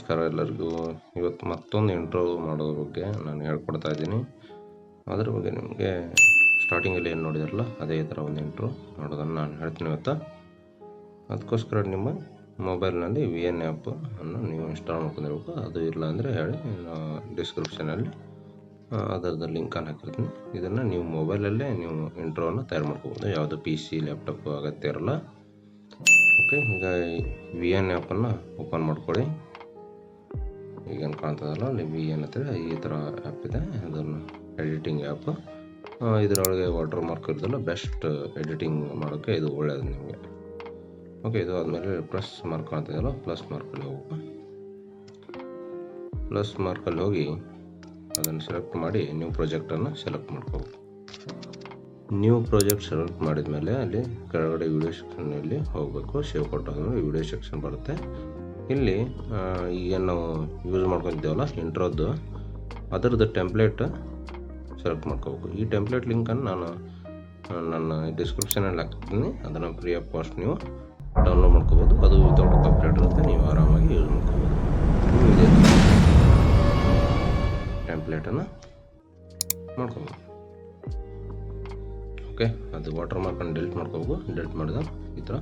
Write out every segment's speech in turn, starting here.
ನಮಸ್ಕಾರ ಎಲ್ಲರಿಗೂ. ಇವತ್ತು ಮತ್ತೊಂದು ಇಂಟ್ರೋ ಮಾಡೋದ್ರ ಬಗ್ಗೆ ನಾನು ಹೇಳ್ಕೊಡ್ತಾ ಇದ್ದೀನಿ. ಅದ್ರ ಬಗ್ಗೆ ನಿಮಗೆ ಸ್ಟಾರ್ಟಿಂಗಲ್ಲಿ ಏನು ನೋಡಿದ್ರಲ್ಲ ಅದೇ ಥರ ಒಂದು ಇಂಟ್ರೋ ಮಾಡೋದನ್ನು ನಾನು ಹೇಳ್ತೀನಿ ಇವತ್ತು. ಅದಕ್ಕೋಸ್ಕರ ನಿಮ್ಮ ಮೊಬೈಲ್ನಲ್ಲಿ VN ಆ್ಯಪ್ ಅನ್ನು ನೀವು ಇನ್ಸ್ಟಾಲ್ ಮಾಡ್ಕೊಂಡಿರ್ಬೇಕು. ಅದು ಇಲ್ಲ ಅಂದರೆ ಹೇಳಿ, ಡಿಸ್ಕ್ರಿಪ್ಷನಲ್ಲಿ ಅದರದ್ದು ಲಿಂಕನ್ನು ಹಾಕಿರ್ತೀನಿ. ಇದನ್ನು ನೀವು ಮೊಬೈಲಲ್ಲೇ ನೀವು ಇಂಟ್ರೋವನ್ನು ತಯಾರು ಮಾಡ್ಕೋಬೋದು. ಯಾವುದೋ PC ಲ್ಯಾಪ್ಟಾಪ್ ಅಗತ್ಯ ಇರಲ್ಲ. ಓಕೆ, ಈಗ VN ಆ್ಯಪನ್ನು ಓಪನ್ ಮಾಡ್ಕೊಳ್ಳಿ. ಈಗೇನು ಕಾಣ್ತದಲ್ಲ ಅಲ್ಲಿ VN ಹತ್ತಿರ ಈ ಥರ ಆ್ಯಪ್ ಇದೆ. ಅದನ್ನು ಎಡಿಟಿಂಗ್ ಆ್ಯಪ್. ಇದರೊಳಗೆ ವಾಟರ್ ಮಾರ್ಕ್ ಇರೋದಲ್ಲ, ಬೆಸ್ಟ್ ಎಡಿಟಿಂಗ್ ಮಾಡೋಕ್ಕೆ ಇದು ಒಳ್ಳೆಯದು ನಿಮಗೆ. ಓಕೆ, ಇದು ಆದಮೇಲೆ ಪ್ಲಸ್ ಮಾರ್ಕ್ ಕಾಣ್ತಿದೆಯಲ್ಲ, ಪ್ಲಸ್ ಮಾರ್ಕಲ್ಲಿ ಹೋಗಬೇಕು. ಪ್ಲಸ್ ಮಾರ್ಕಲ್ಲಿ ಹೋಗಿ ಅದನ್ನು ಸೆಲೆಕ್ಟ್ ಮಾಡಿ ನ್ಯೂ ಪ್ರಾಜೆಕ್ಟನ್ನು ಸೆಲೆಕ್ಟ್ ಮಾಡ್ಕೋಬೇಕು. ನ್ಯೂ ಪ್ರಾಜೆಕ್ಟ್ ಸೆಲೆಕ್ಟ್ ಮಾಡಿದ ಮೇಲೆ ಅಲ್ಲಿ ಕೆಳಗಡೆ ವಿಡಿಯೋ ಸೆಕ್ಷನ್ನಲ್ಲಿ ಹೋಗಬೇಕು. ಸೇವ್ ಕೊಟ್ಟಾದ್ಮೇಲೆ ವಿಡಿಯೋ ಸೆಕ್ಷನ್ ಬರುತ್ತೆ. ಇಲ್ಲಿ ಈಗೇನು ನಾವು ಯೂಸ್ ಮಾಡ್ಕೊತಿದ್ದೇವಲ್ಲ ಇಂಟ್ರೋದ್ದು, ಅದರದ್ದು ಟೆಂಪ್ಲೇಟ್ ಸೆಲೆಕ್ಟ್ ಮಾಡ್ಕೋಬೇಕು. ಈ ಟೆಂಪ್ಲೇಟ್ ಲಿಂಕನ್ನು ನಾನು ನನ್ನ ಡಿಸ್ಕ್ರಿಪ್ಷನಲ್ಲಿ ಹಾಕ್ತೀನಿ. ಅದನ್ನು ಫ್ರೀ ಆಫ್ ಕಾಸ್ಟ್ ನೀವು ಡೌನ್ಲೋಡ್ ಮಾಡ್ಕೋಬೋದು. ಅದು ವಿತೌಟ್ ಕಾಪಿರೈಟ್ ಇರುತ್ತೆ, ನೀವು ಆರಾಮಾಗಿ ಯೂಸ್ ಮಾಡ್ಕೋಬೋದು. ನೀವು ಇದೇ ಟೆಂಪ್ಲೇಟನ್ನು ಮಾಡ್ಕೋಬೋದು. ಓಕೆ, ಅದು ವಾಟರ್ ಮಾರ್ಕನ್ನು ಡಿಲೀಟ್ ಮಾಡ್ಕೋಬೇಕು. ಡಿಲೀಟ್ ಮಾಡಿದ ಈ ಥರ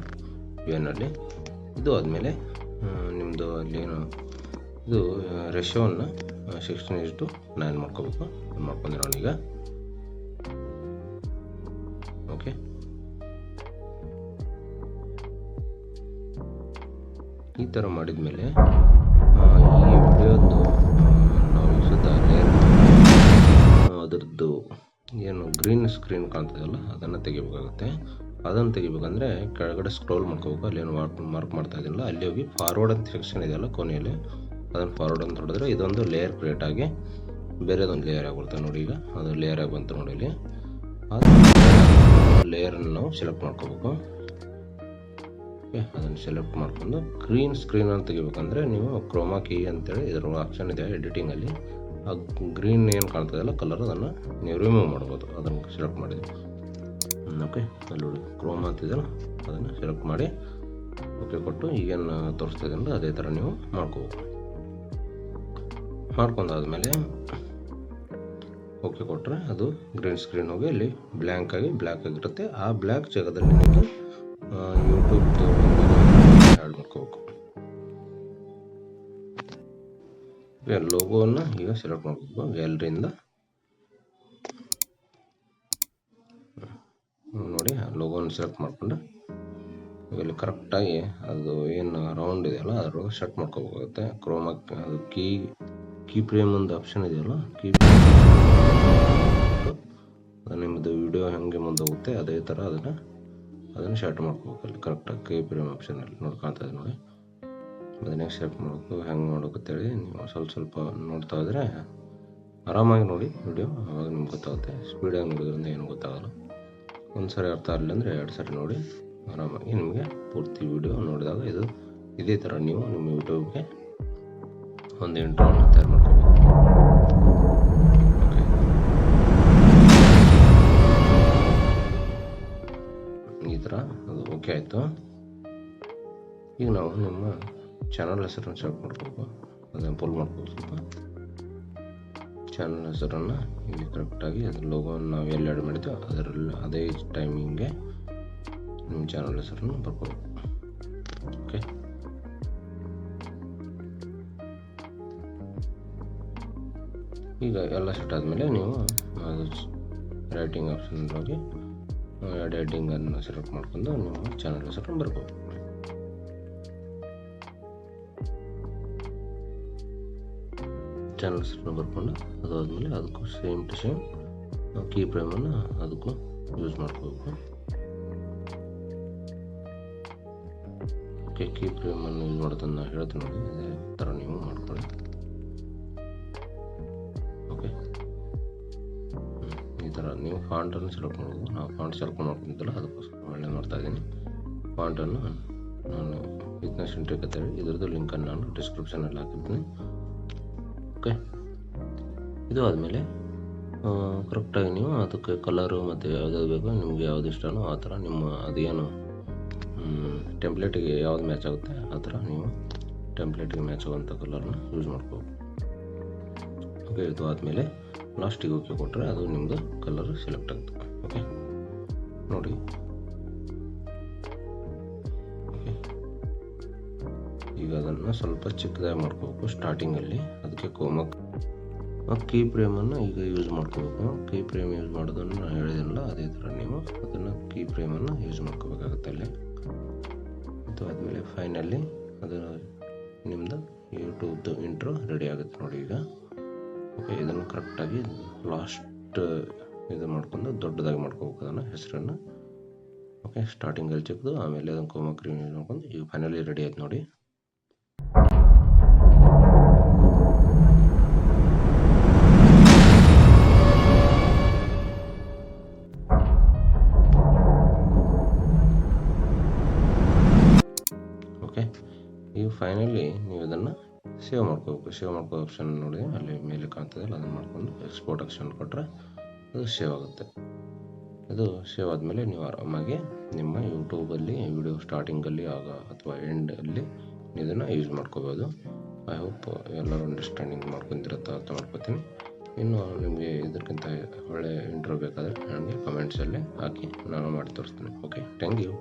VNನಲ್ಲಿ ಇದು ಆದಮೇಲೆ ನಿಮ್ಮದು ಅಲ್ಲೇನು ಇದು ರೇಷಿಯೋವನ್ನು 16:9 ಮಾಡ್ಕೋಬೇಕು. ಮಾಡ್ಕೊಂಡಿರೋಣ ಈಗ. ಓಕೆ, ಈ ಥರ ಮಾಡಿದ ಮೇಲೆ ಈ ವಿಡಿಯೋದು ನಾವು ಯೂಸಿದ ಲೇಯರ್ ಅದರದ್ದು ಏನು ಗ್ರೀನ್ ಸ್ಕ್ರೀನ್ ಕಾಣ್ತದಲ್ಲ ಅದನ್ನು ತೆಗಿಬೇಕಾಗುತ್ತೆ. ಅದನ್ನು ತೆಗಿಬೇಕಂದ್ರೆ ಕೆಳಗಡೆ ಸ್ಕ್ರೋಲ್ ಮಾಡ್ಕೋಬೇಕು. ಅಲ್ಲಿ ಏನು ಮಾರ್ಕ್ ಮಾಡ್ತಾ ಇದ್ದೀನಲ್ಲ ಅಲ್ಲಿ ಹೋಗಿ ಫಾರ್ವರ್ಡ್ ಅಂತ ಸೆಕ್ಷನ್ ಇದೆಯಲ್ಲ ಕೊನೆಯಲ್ಲಿ, ಅದನ್ನು ಫಾರ್ವರ್ಡ್ ಅಂತ ಹೊಡೆದ್ರೆ ಇದೊಂದು ಲೇಯರ್ ಕ್ರಿಯೇಟ್ ಆಗಿ ಬೇರೆದೊಂದು ಲೇಯರ್ ಆಗಿಬಿಡ್ತದೆ ನೋಡಿ. ಈಗ ಅದು ಲೇಯರ್ ಆಗಿ ಬಂತು ನೋಡಿ. ಇಲ್ಲಿ ಅದು ಲೇಯರನ್ನು ನಾವು ಸೆಲೆಕ್ಟ್ ಮಾಡ್ಕೋಬೇಕು. ಓಕೆ, ಅದನ್ನು ಸೆಲೆಕ್ಟ್ ಮಾಡ್ಕೊಂಡು ಗ್ರೀನ್ ಸ್ಕ್ರೀನ್ ಅಂತ ತೆಗಿಬೇಕಂದ್ರೆ ನೀವು ಕ್ರೋಮಾ ಕೀ ಅಂತೇಳಿ ಇದರ ಆಪ್ಷನ್ ಇದೆ ಎಡಿಟಿಂಗಲ್ಲಿ. ಆ ಗ್ರೀನ್ ಏನು ಕಾಣ್ತದಲ್ಲ ಕಲರ್, ಅದನ್ನು ನೀವು ರಿಮೂವ್ ಮಾಡ್ಬೋದು. ಅದನ್ನು ಸೆಲೆಕ್ಟ್ ಮಾಡಿದ್ವಿ. ಓಕೆ, ಅಲ್ಲಿ ನೋಡಿ ಕ್ರೋಮಾ ಅಂತಿದೆಯಲ್ಲ ಅದನ್ನು ಸೆಲೆಕ್ಟ್ ಮಾಡಿ ಓಕೆ ಕೊಟ್ಟು ಈಗೇನು ತೋರಿಸ್ತಾ ಇದ್ದೀನಲ್ಲ ಅದೇ ಥರ ನೀವು ಮಾಡ್ಕೋಬೇಕು. ಮಾಡ್ಕೊಂಡಾದ್ಮೇಲೆ ಓಕೆ ಕೊಟ್ಟರೆ ಅದು ಗ್ರೀನ್ ಸ್ಕ್ರೀನ್ ಹೋಗಿ ಅಲ್ಲಿ ಬ್ಲ್ಯಾಕ್ ಆಗಿರುತ್ತೆ. ಆ ಬ್ಲ್ಯಾಕ್ ಜಾಗದಲ್ಲಿ ನಿಮ್ಮದು ಯೂಟ್ಯೂಬ್ದು ಆ್ಯಡ್ ಮಾಡ್ಕೋಬೇಕು. ಲೋಗೋವನ್ನು ಈಗ ಸೆಲೆಕ್ಟ್ ಮಾಡ್ಕೋಬೇಕು. ಗ್ಯಾಲರಿಯಿಂದ ನೋಡಿ ಆ ಲೋಗೋವನ್ನು ಸೆಲೆಕ್ಟ್ ಮಾಡಿಕೊಂಡು ಇಲ್ಲಿ ಕರೆಕ್ಟಾಗಿ ಅದು ಏನು ರೌಂಡ್ ಇದೆಯಲ್ಲ ಅದ್ರೊಳಗೆ ಸೆಟ್ ಮಾಡ್ಕೋಬೇಕಾಗುತ್ತೆ. ಕ್ರೋಮಾ ಅದು ಕೀ ಫ್ರೇಮ್ ಒಂದು ಆಪ್ಷನ್ ಇದೆಯಲ್ಲ, ಅದು ನಿಮ್ಮದು ವಿಡಿಯೋ ಹೆಂಗೆ ಮುಂದೆ ಹೋಗುತ್ತೆ ಅದೇ ಥರ ಅದನ್ನು ಸೆಟ್ ಮಾಡ್ಕೋಬೇಕು. ಅಲ್ಲಿ ಕರೆಕ್ಟಾಗಿ ಕೀ ಫ್ರೇಮ್ ಆಪ್ಷನಲ್ಲಿ ನೋಡಿ ಕಾಣ್ತಾ ಇದೆ ನೋಡಿ. ಅದನ್ನೇ ಸೆಟ್ ಮಾಡಬೇಕು. ಹೆಂಗೆ ಮಾಡೋಕ್ಕಂತೇಳಿ ನೀವು ಸ್ವಲ್ಪ ನೋಡ್ತಾ ಇದ್ರೆ ಆರಾಮಾಗಿ ನೋಡಿ ವಿಡಿಯೋ, ಆವಾಗ ನಿಮ್ಗೆ ಗೊತ್ತಾಗುತ್ತೆ. ಸ್ಪೀಡಾಗಿ ನೋಡೋದ್ರಿಂದ ಏನು ಗೊತ್ತಾಗಲ್ಲ. ಒಂದು ಸಾರಿ ಅರ್ಥ ಆಗಲಿಲ್ಲ ಅಂದರೆ 2 ಸಾರಿ ನೋಡಿ ಆರಾಮಾಗಿ ನಿಮಗೆ ಪೂರ್ತಿ ವಿಡಿಯೋ ನೋಡಿದಾಗ ಇದೇ ಥರ ನೀವು ನಿಮ್ಮ ಯೂಟ್ಯೂಬ್ಗೆ ಒಂದು ಇಂಟ್ರೋವನ್ನು ತಯಾರು ಮಾಡ್ಕೋಬೋದು. ಓಕೆ, ಈ ಥರ ಅದು ಓಕೆ ಆಯಿತು. ಈಗ ನಾವು ನಿಮ್ಮ ಚಾನಲ್ ಹೆಸರನ್ನು ಸೆಲೆಕ್ಟ್ ಮಾಡ್ಕೋಬೇಕು. ಅದನ್ನು ಪುಲ್ ಮಾಡ್ಕೋಬೇಕು. ಸ್ವಲ್ಪ ಚಾನಲ್ ಹೆಸರನ್ನು ಇಲ್ಲಿ ಕರೆಕ್ಟಾಗಿ ಅದ್ರ ಲೋಗೋವನ್ನು ನಾವು ಎಲ್ಲಿ ಆ್ಯಡ್ ಮಾಡಿದ್ವಿ ಅದರಲ್ಲಿ ಅದೇ ಟೈಮಿಂಗ್ಗೆ ನಿಮ್ಮ ಚಾನಲ್ ಹೆಸರನ್ನು ಬರ್ಕೋಬೇಕು. ಓಕೆ, ಈಗ ಎಲ್ಲ ಸೆಟ್ ಆದಮೇಲೆ ನೀವು ಅದು ರೈಟಿಂಗ್ ಆಪ್ಷನಲ್ಲಿ ಹೋಗಿ ಎಡಿಟಿಂಗನ್ನು ಸೆಲೆಕ್ಟ್ ಮಾಡ್ಕೊಂಡು ನಿಮ್ಮ ಚಾನಲ್ ಹೆಸರನ್ನು ಬರ್ಕೋಬೇಕು. ಚಾನಲ್ ಹೆಸರನ್ನು ಬರ್ಕೊಂಡು ಅದಾದಮೇಲೆ ಅದಕ್ಕೂ ಸೇಮ್ ಟು ಸೇಮ್ ಕೀ ಫ್ರೇಮನ್ನು ಅದಕ್ಕೂ ಯೂಸ್ ಮಾಡ್ಕೋಬೇಕು. ಓಕೆ, ಕೀ ಫ್ರೇಮನ್ನು ಯೂಸ್ ಮಾಡೋದನ್ನು ಹೇಳ್ತೀನಿ ನೋಡಿ, ಇದೇ ಥರ ನೀವು ಮಾಡ್ಕೊಳ್ಳಿ. ಓಕೆ, ಈ ಥರ ನೀವು ಫಾಂಟನ್ನು ಸೆಲೆಕ್ಟ್ ಮಾಡ್ಬೋದು. ನಾವು ಫಾಂಟ್ ಸೆಲೆಕ್ಟ್ ಮಾಡ್ಕೊಂಡಿದ್ದಲ್ಲ ಅದಕ್ಕೋಸ್ಕರ ಒಳ್ಳೆ ಮಾಡ್ತಾ ಇದ್ದೀನಿ. ಫಾಂಟನ್ನು ನಾನು ವಿತ್ನೆಸ್ ಇಂಟ್ರಿಕ್ ಅಂತ ಹೇಳಿ ಇದರದ್ದು ಲಿಂಕನ್ನು ನಾನು ಡಿಸ್ಕ್ರಿಪ್ಷನಲ್ಲಿ ಹಾಕಿರ್ತೀನಿ. ಓಕೆ, ಇದು ಆದಮೇಲೆ ಕರೆಕ್ಟಾಗಿ ನೀವು ಅದಕ್ಕೆ ಕಲರು ಮತ್ತು ಯಾವ್ದು ಬೇಕೋ ನಿಮಗೆ ಯಾವ್ದು ಇಷ್ಟನೋ ಆ ಥರ ನಿಮ್ಮ ಅದೇನು ಟೆಂಪ್ಲೇಟಿಗೆ ಯಾವ್ದು ಮ್ಯಾಚ್ ಆಗುತ್ತೆ ಆ ಥರ ನೀವು ಟೆಂಪ್ಲೇಟಿಗೆ ಮ್ಯಾಚ್ ಆಗುವಂಥ ಕಲರ್ನ ಯೂಸ್ ಮಾಡ್ಕೋಬೇಕು. ಓಕೆ, ಇದು ಆದಮೇಲೆ ಲಾಸ್ಟಿಗೆ ಓಕೆ ಕೊಟ್ಟರೆ ಅದು ನಿಮ್ಮದು ಕಲರ್ ಸೆಲೆಕ್ಟ್ ಆಗ್ತದೆ. ಓಕೆ ನೋಡಿ, ಓಕೆ ಈಗ ಅದನ್ನು ಸ್ವಲ್ಪ ಚಿಕ್ಕದಾಗಿ ಮಾಡ್ಕೋಬೇಕು ಸ್ಟಾರ್ಟಿಂಗಲ್ಲಿ. ಅದಕ್ಕೆ ಕೋಮಕ್ ಕೀ ಫ್ರೇಮನ್ನು ಈಗ ಯೂಸ್ ಮಾಡ್ಕೋಬೇಕು. ಕೀ ಫ್ರೇಮ್ ಯೂಸ್ ಮಾಡೋದನ್ನು ನಾನು ಹೇಳಿದಿಲ್ಲ, ಅದೇ ಥರ ನೀವು ಅದನ್ನು ಕೀ ಫ್ರೇಮನ್ನು ಯೂಸ್ ಮಾಡ್ಕೋಬೇಕಾಗುತ್ತೆ ಅಲ್ಲಿ. ಅದು ಆದಮೇಲೆ ಫೈನಲಿ ಅದು ನಿಮ್ಮದು ಯೂಟ್ಯೂಬ್ದು ಇಂಟ್ರೋ ರೆಡಿ ಆಗುತ್ತೆ ನೋಡಿ ಈಗ. ಓಕೆ, ಇದನ್ನು ಕರೆಕ್ಟಾಗಿ ಲಾಸ್ಟ್ ಇದು ಮಾಡ್ಕೊಂಡು ದೊಡ್ಡದಾಗಿ ಮಾಡ್ಕೋಬೇಕು ಅದನ್ನು ಹೆಸರನ್ನು. ಓಕೆ, ಸ್ಟಾರ್ಟಿಂಗಲ್ಲಿ ಚಿಕ್ಕದು, ಆಮೇಲೆ ಅದನ್ನು ಕೋಮಾ ಕ್ರೀಮ್ ಯೂಸ್ ಮಾಡ್ಕೊಂಡು ಈಗ ಫೈನಲಿ ರೆಡಿ ಆಯ್ತು ನೋಡಿ. ಓಕೆ, ಈಗ ಫೈನಲಿ ನೀವು ಇದನ್ನು ಸೇವ್ ಮಾಡ್ಕೋಬೇಕು. ಸೇವ್ ಮಾಡ್ಕೋ ಆಪ್ಷನ್ ನೋಡಿ ಅಲ್ಲಿ ಮೇಲೆ ಕಾಣ್ತದಲ್ಲ, ಅದನ್ನು ಮಾಡ್ಕೊಂಡು ಎಕ್ಸ್ಪೋರ್ಟ್ ಆಪ್ಷನ್ ಕೊಟ್ಟರೆ ಅದು ಸೇವ್ ಆಗುತ್ತೆ. ಅದು ಸೇವ್ ಆದಮೇಲೆ ನೀವು ಆರಾಮಾಗಿ ನಿಮ್ಮ ಯೂಟ್ಯೂಬಲ್ಲಿ ವಿಡಿಯೋ ಸ್ಟಾರ್ಟಿಂಗಲ್ಲಿ ಅಥವಾ ಎಂಡಲ್ಲಿ ಇದನ್ನು ಯೂಸ್ ಮಾಡ್ಕೋಬೋದು. ಐ ಹೋಪ್ ಎಲ್ಲರೂ ಅಂಡರ್ಸ್ಟ್ಯಾಂಡಿಂಗ್ ಮಾಡ್ಕೊತಿರತ್ತ ಅರ್ಥ ಮಾಡ್ಕೋತೀನಿ. ಇನ್ನು ನಿಮಗೆ ಇದಕ್ಕಿಂತ ಒಳ್ಳೆ ಇಂಟ್ರೋ ಬೇಕಾದರೆ ನನಗೆ ಕಮೆಂಟ್ಸಲ್ಲಿ ಹಾಕಿ ನಾನು ಮಾಡಿ ತೋರಿಸ್ತೀನಿ. Okay, thank you.